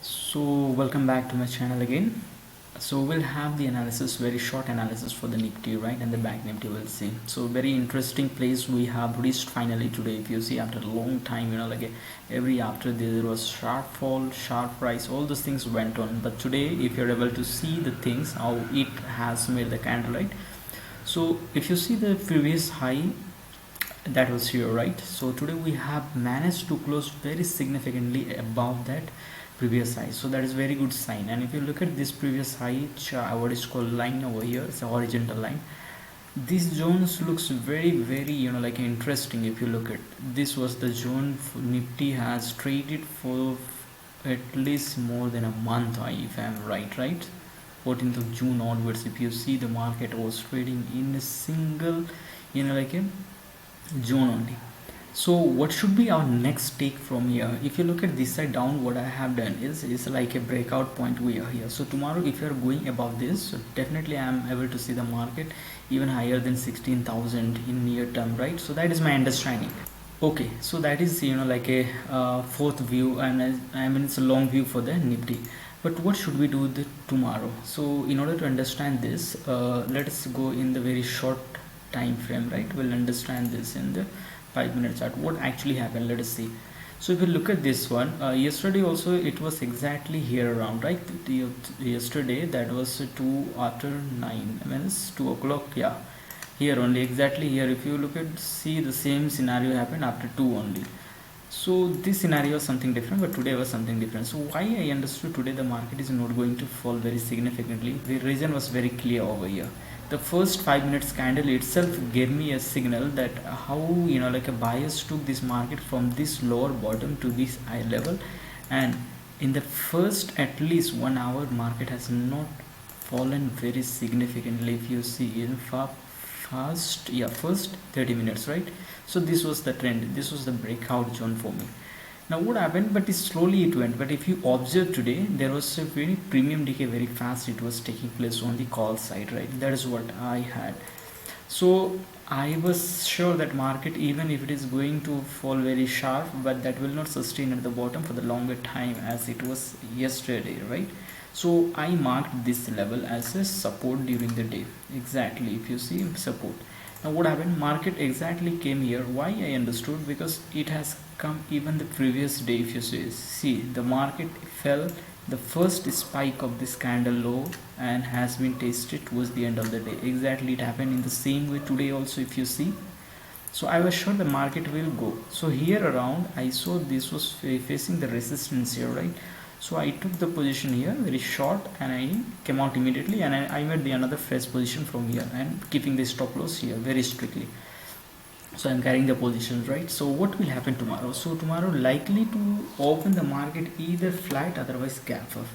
So welcome back to my channel again. So we'll have the analysis, very short analysis for the Nifty, right, and the Bank Nifty. We'll see. So very interesting place we have reached finally today. If you see, after a long time, every after there was sharp fall, sharp rise, all those things went on. But today, if you're able to see the things how it has made the candle, right. So if you see the previous high, that was here, right. So today we have managed to close very significantly above that previous high, so that is very good sign. And if you look at this previous high, what is called line over here, it's a horizontal line. This zones looks very like interesting. If you look at this, was the zone Nifty has traded for at least more than a month, if I'm right. 14th of June onwards, if you see, the market was trading in a single like a zone only. So what should be our next take from here? If you look at this side down, what I have done is like a breakout point we are here. So tomorrow, if you are going above this, so definitely I am able to see the market even higher than 16,000 in near term, right? So that is my understanding. Okay, so that is like a fourth view, and I mean it's a long view for the Nifty. But what should we do tomorrow? So in order to understand this, let us go in the very short time frame, right? We'll understand this in the 5 minute chart. What actually happened, let us see. So if you look at this one, yesterday also it was exactly here around, right? Yesterday that was 2 after 9, I mean it's 2 o'clock, yeah, here only, exactly here. If you look at, see, the same scenario happened after 2 only. So this scenario was something different, but today was something different. So why I understood today the market is not going to fall very significantly, the reason was very clear over here. The first 5 minutes candle itself gave me a signal that how like a bias took this market from this lower bottom to this high level, and in the first at least 1 hour market has not fallen very significantly. If you see in first 30 minutes, right. So this was the trend, this was the breakout zone for me. Now what happened, but slowly it went. But if you observe today, there was a very premium decay very fast, it was taking place on the call side, right. That is what I had. So I was sure that market, even if it is going to fall very sharp, but that will not sustain at the bottom for the longer time as it was yesterday, right. So I marked this level as a support during the day, exactly. If you see, support. Now what happened, market exactly came here. Why I understood, because it has come even the previous day. If you see, the market fell the first spike of this candle low and has been tested towards the end of the day. Exactly, it happened in the same way today also, if you see. So I was sure the market will go. So here around I saw this was facing the resistance here, right. So I took the position here very short and I came out immediately, and I made the another fresh position from here and keeping the stop loss here very strictly. So I'm carrying the positions, right. So what will happen tomorrow? So tomorrow likely to open the market either flat, otherwise gap up.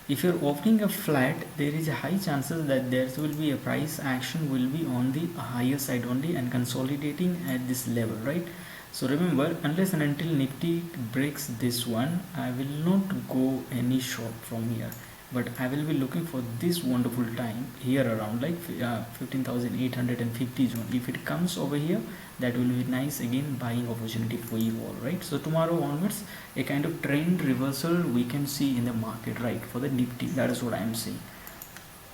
If you're opening a flat, there is a high chances that there will be a price action will be on the higher side only and consolidating at this level, right. So remember, unless and until Nifty breaks this one, I will not go any short from here, but I will be looking for this wonderful time here around like 15,850 zone. If it comes over here, that will be nice again buying opportunity for you all, right. So tomorrow onwards, a kind of trend reversal we can see in the market, right, for the Nifty. That is what I am saying.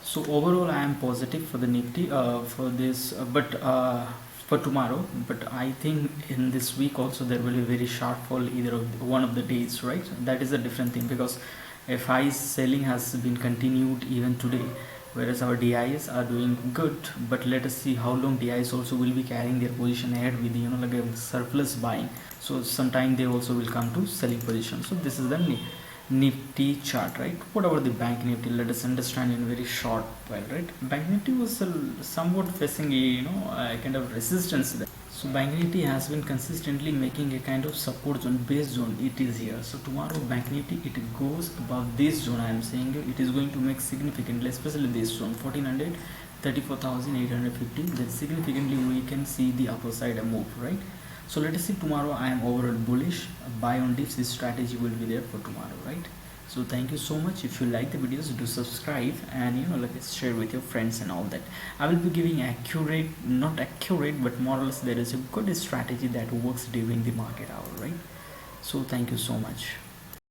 So overall I am positive for the Nifty for this, but for tomorrow. But I think in this week also there will be very sharp fall either of one of the days, right. That is a different thing, because FI selling has been continued even today, whereas our DIs are doing good. But let us see how long DIs also will be carrying their position ahead with like a surplus buying. So sometime they also will come to selling position. So this is the Nifty chart, right. What about the Bank Nifty? Let us understand in very short while, right. Bank Nifty was somewhat facing a kind of resistance there. So Bank Nifty has been consistently making a kind of support zone, base zone. It is here. So tomorrow Bank Nifty, it goes above this zone. I am saying it is going to make significantly, especially this zone 1400, 34,850. That significantly we can see the upper side a move, right. So let us see, tomorrow I am overall bullish. Buy on dips, this strategy will be there for tomorrow, right. So thank you so much. If you like the videos, do subscribe and like share with your friends and all that. I will be giving accurate, not accurate, but more or less there is a good strategy that works during the market hour, right. So thank you so much.